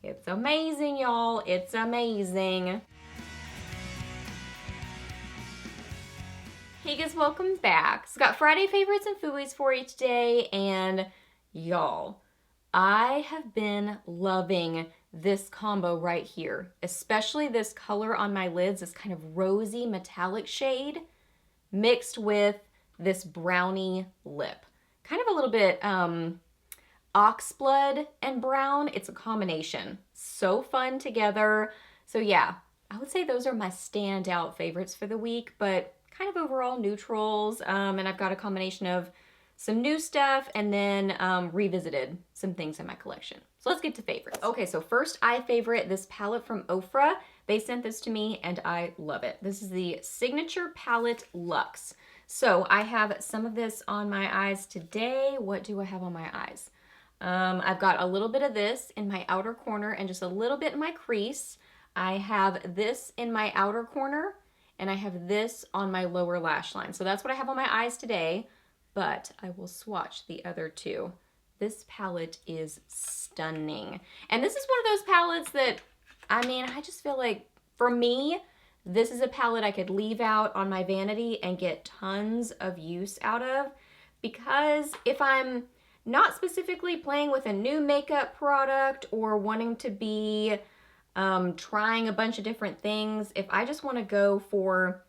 It's amazing, y'all. It's amazing. Hey guys, welcome back. So got Friday favorites and Fooeys for you today, and y'all, I have been loving this combo right here, especially this color on my lids, this kind of rosy metallic shade mixed with this brownie lip. Kind of a little bit oxblood and brown. It's a combination. So fun together. So yeah, I would say those are my standout favorites for the week, but kind of overall neutrals. And I've got a combination of some new stuff and then revisited some things in my collection. So let's get to favorites. Okay, so first I favorite this palette from Ofra. They sent this to me and I love it. This is the Signature Palette Luxe. So I have some of this on my eyes today. What do I have on my eyes? I've got a little bit of this in my outer corner and just a little bit in my crease. I have this in my outer corner and I have this on my lower lash line. So that's what I have on my eyes today, but I will swatch the other two. This palette is stunning. And this is one of those palettes that, I mean, I just feel like for me, this is a palette I could leave out on my vanity and get tons of use out of, because if I'm not specifically playing with a new makeup product or wanting to be trying a bunch of different things, if I just want to go for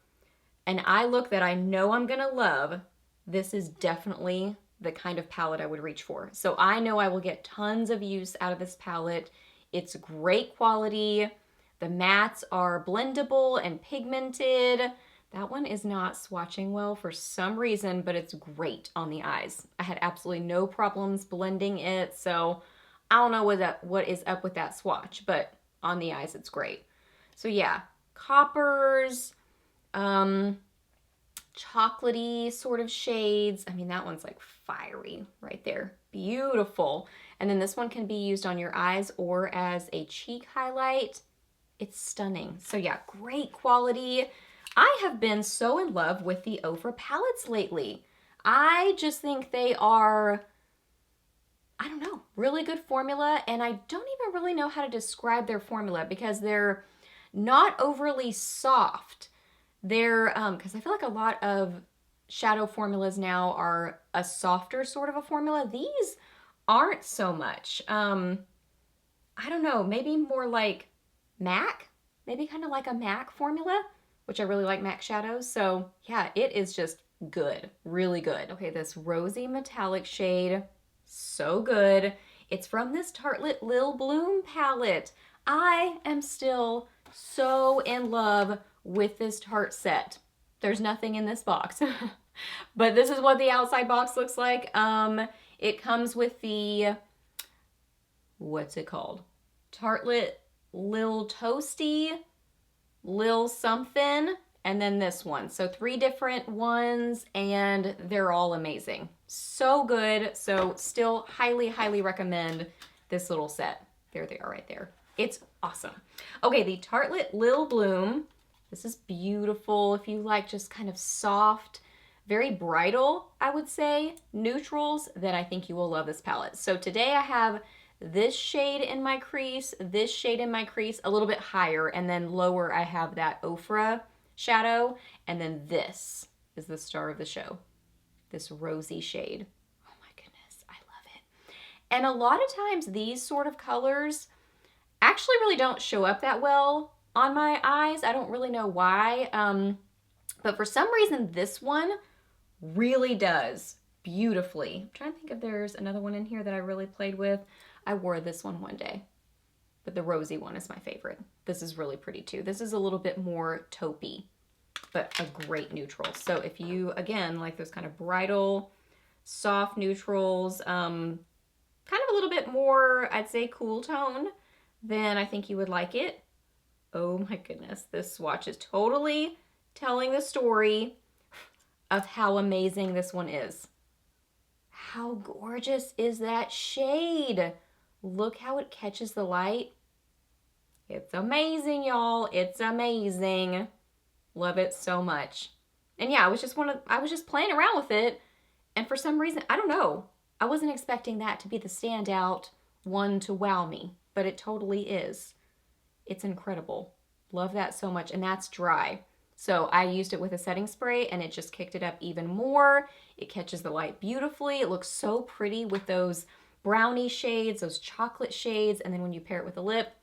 an eye look that I know I'm gonna love, this is definitely the kind of palette I would reach for. So I know I will get tons of use out of this palette. It's great quality. The mattes are blendable and pigmented. That one is not swatching well for some reason, but it's great on the eyes. I had absolutely no problems blending it, so I don't know what is up with that swatch, but on the eyes it's great. So yeah, coppers, chocolatey sort of shades. I mean, that one's like fiery right there. Beautiful. And then this one can be used on your eyes or as a cheek highlight. It's stunning. So yeah, great quality. I have been so in love with the Ofra palettes lately. I just think they are, I don't know, really good formula, and I don't even really know how to describe their formula because they're not overly soft. They're, because I feel like a lot of shadow formulas now are a softer sort of a formula. These aren't so much. I don't know, maybe more like MAC, maybe kind of like a MAC formula, which I really like MAC shadows. So yeah, it is just good, really good. Okay, this rosy metallic shade, so good. It's from this Tarte Lil Bloom palette. I am still so in love with this Tarte set. There's nothing in this box, but this is what the outside box looks like. It comes with the, what's it called? Tarte Lil Toasty, Lil something, and then this one. So 3 different ones, and they're all amazing. So good. So still highly, highly recommend this little set. There they are right there. It's awesome. Okay, the Tarte Lil Bloom. This is beautiful. If you like just kind of soft, very bridal, I would say, neutrals, then I think you will love this palette. So today I have this shade in my crease, this shade in my crease, a little bit higher, and then lower I have that Ofra shadow, and then this is the star of the show, this rosy shade. Oh my goodness, I love it. And a lot of times these sort of colors actually really don't show up that well on my eyes. I don't really know why, but for some reason this one really does beautifully. I'm trying to think if there's another one in here that I really played with. I wore this one day, but the rosy one is my favorite. This is really pretty too. This is a little bit more taupey, but a great neutral. So if you, again, like those kind of bridal, soft neutrals, kind of a little bit more, I'd say, cool tone, then I think you would like it. Oh my goodness, this swatch is totally telling the story of how amazing this one is. How gorgeous is that shade? Look how it catches the light. It's amazing, y'all. It's amazing. Love it so much. And yeah, I was just playing around with it, and for some reason, I don't know, I wasn't expecting that to be the standout one to wow me. but it totally is. It's incredible. Love that so much. And that's dry. So I used it with a setting spray and it just kicked it up even more. It catches the light beautifully. It looks so pretty with those brownie shades, those chocolate shades, and then when you pair it with a lip,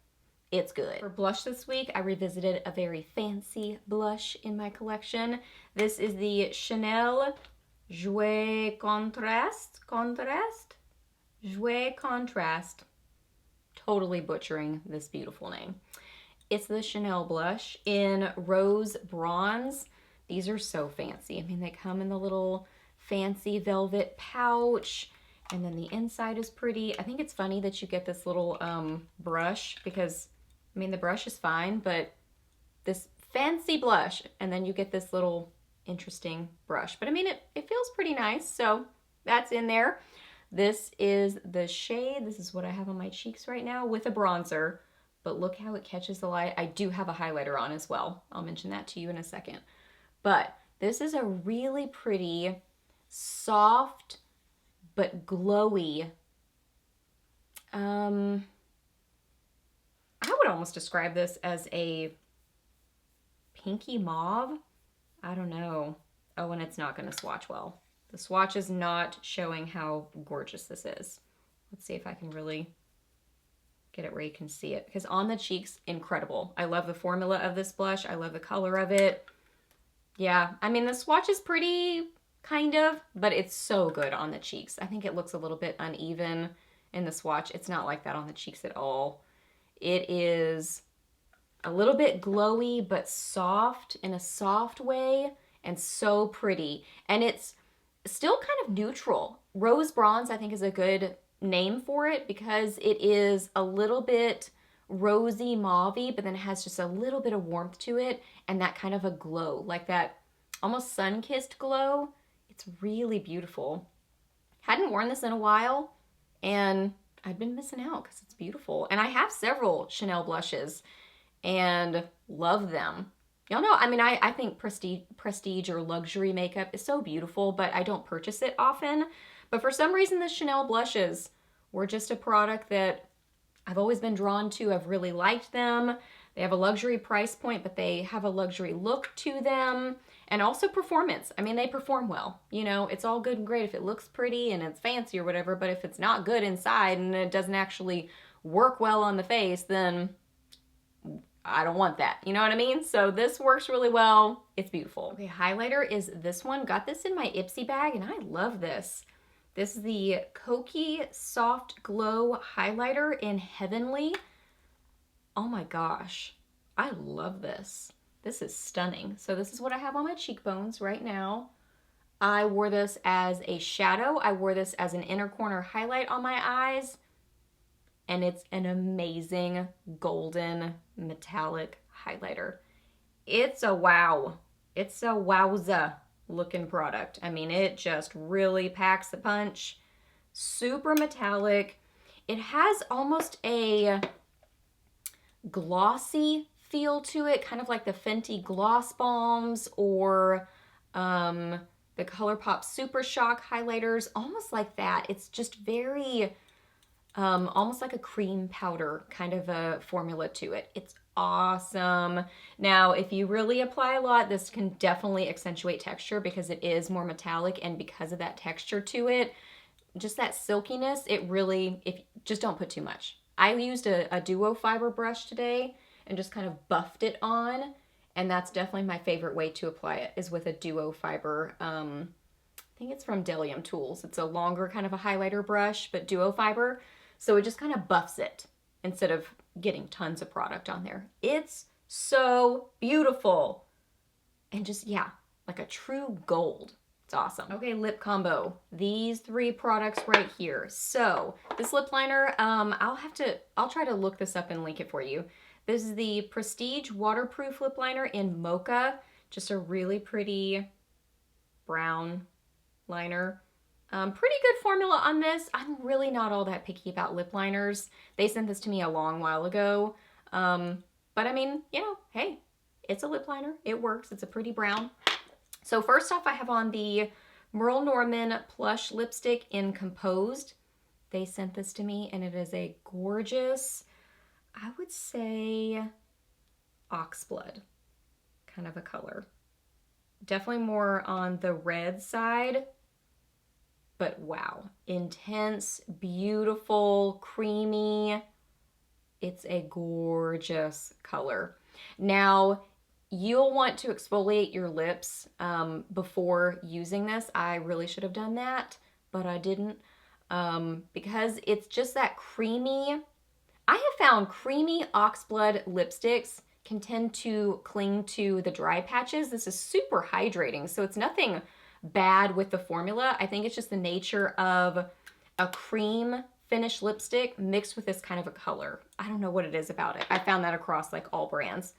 it's good. For blush this week, I revisited a very fancy blush in my collection. This is the Chanel Jouer Contrast. Jouer Contrast. Totally butchering this beautiful name. It's the Chanel blush in Rose Bronze. These are so fancy. I mean, they come in the little fancy velvet pouch, and then the inside is pretty. I think it's funny that you get this little brush because, I mean, the brush is fine, but this fancy blush, and then you get this little interesting brush. But I mean, it feels pretty nice, so that's in there. This is the shade. This is what I have on my cheeks right now with a bronzer. But look how it catches the light. I do have a highlighter on as well. I'll mention that to you in a second. But this is a really pretty, soft, but glowy. I would almost describe this as a pinky mauve. I don't know. Oh, and it's not going to swatch well. The swatch is not showing how gorgeous this is. Let's see if I can really get it where you can see it. Because on the cheeks, incredible. I love the formula of this blush. I love the color of it. Yeah, I mean, the swatch is pretty, kind of, but it's so good on the cheeks. I think it looks a little bit uneven in the swatch. It's not like that on the cheeks at all. It is a little bit glowy, but soft in a soft way, and so pretty. And it's still kind of neutral. Rose Bronze, I think, is a good name for it because it is a little bit rosy mauvey, but then it has just a little bit of warmth to it and that kind of a glow, like that almost sun-kissed glow. It's really beautiful. Hadn't worn this in a while and I've been missing out because it's beautiful. And I have several Chanel blushes and love them. Y'all know, I mean, I think prestige or luxury makeup is so beautiful, but I don't purchase it often. But for some reason, the Chanel blushes were just a product that I've always been drawn to. I've really liked them. They have a luxury price point, but they have a luxury look to them. And also performance. I mean, they perform well. You know, it's all good and great if it looks pretty and it's fancy or whatever, but if it's not good inside and it doesn't actually work well on the face, then I don't want that. You know what I mean? So this works really well. It's beautiful. Okay, highlighter is this one. Got this in my Ipsy bag and I love this. This is the Kokie Soft Glow Highlighter in Heavenly. Oh my gosh, I love this. This is stunning. So this is what I have on my cheekbones right now. I wore this as a shadow. I wore this as an inner corner highlight on my eyes. And it's an amazing golden metallic highlighter. It's a wow. It's a wowza looking product. I mean, it just really packs the punch. Super metallic. It has almost a glossy feel to it, kind of like the Fenty Gloss Bombs or the ColourPop Super Shock highlighters, almost like that. It's just very, almost like a cream powder kind of a formula to it. It's awesome. Now, if you really apply a lot, this can definitely accentuate texture because it is more metallic, and because of that texture to it, just that silkiness, it really, just don't put too much. I used a duo fiber brush today and just kind of buffed it on, and that's definitely my favorite way to apply it is with a duo fiber. I think it's from Delium Tools. It's a longer kind of a highlighter brush, but duo fiber, so it just kind of buffs it instead of getting tons of product on there. It's so beautiful and just, yeah, like a true gold. It's awesome. Okay, lip combo. These three products right here. So this lip liner, I'll try to look this up and link it for you. This is the Prestige Waterproof Lip Liner in Mocha. Just a really pretty brown liner. Pretty good formula on this. I'm really not all that picky about lip liners. They sent this to me a long while ago. But I mean, you know, hey, it's a lip liner. It works. It's a pretty brown. So first off, I have on the Merle Norman Plush Lipstick in Composed. They sent this to me and it is a gorgeous I would say oxblood kind of a color. Definitely more on the red side, but wow, intense, beautiful, creamy. It's a gorgeous color. Now, you'll want to exfoliate your lips before using this. I really should have done that, but I didn't because it's just that creamy. I have found creamy oxblood lipsticks can tend to cling to the dry patches. This is super hydrating, so it's nothing bad with the formula. I think it's just the nature of a cream finish lipstick mixed with this kind of a color. I don't know what it is about it. I found that across like all brands.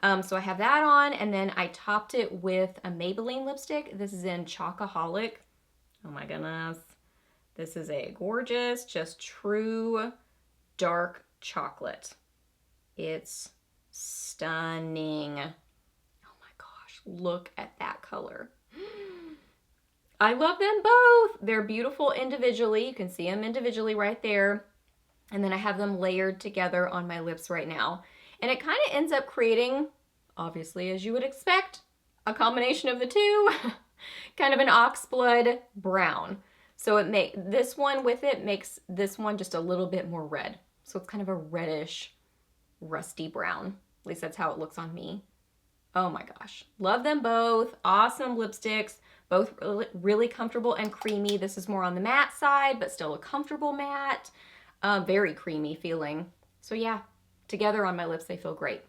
So I have that on, and then I topped it with a Maybelline lipstick. This is in Chocoholic. Oh my goodness. This is a gorgeous, just true dark chocolate. It's stunning. Oh my gosh, look at that color. I love them both. They're beautiful individually. You can see them individually right there. And then I have them layered together on my lips right now. And it kind of ends up creating, obviously as you would expect, a combination of the two, kind of an oxblood brown. So this one with it makes this one just a little bit more red. So it's kind of a reddish, rusty brown. At least that's how it looks on me. Oh my gosh. Love them both. Awesome lipsticks. Both really comfortable and creamy. This is more on the matte side, but still a comfortable matte. Very creamy feeling. So yeah, together on my lips, they feel great.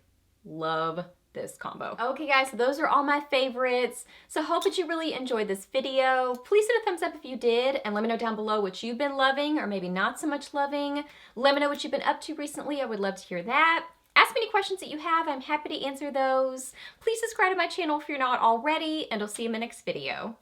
Love this combo. Okay guys, so those are all my favorites. So hope that you really enjoyed this video. Please hit a thumbs up if you did, and let me know down below what you've been loving or maybe not so much loving. Let me know what you've been up to recently. I would love to hear that. Ask me any questions that you have. I'm happy to answer those. Please subscribe to my channel if you're not already, and I'll see you in my next video.